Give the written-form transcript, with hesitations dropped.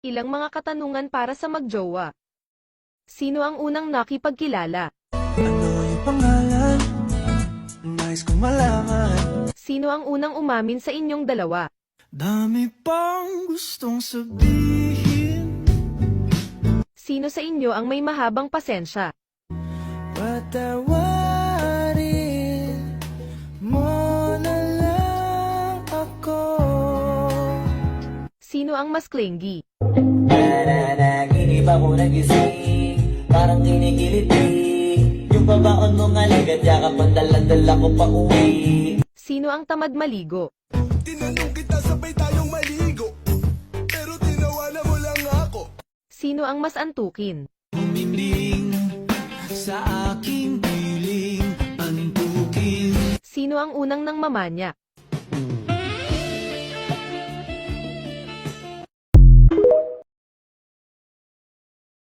Ilang mga katanungan para sa magjowa. Sino ang unang nakipagkilala? Ano yung pangalan? Nais kong malaman. Sino ang unang umamin sa inyong dalawa? Dami pang gustong sabihin. Sino sa inyo ang may mahabang pasensya? Patawarin mo na lang ako. Sino ang mas clingy? Nanaginip ako nagising, parang kinigiliti. Yung babaon mo nga agad, yakap ang dala-dala ko pa uwi. Sino ang tamad maligo? Tinanong kita sabay tayong maligo, pero tinawanan mo lang ako. Sino ang mas antukin? Humimling sa aking piling, antukin. Sino ang unang nang mamanya?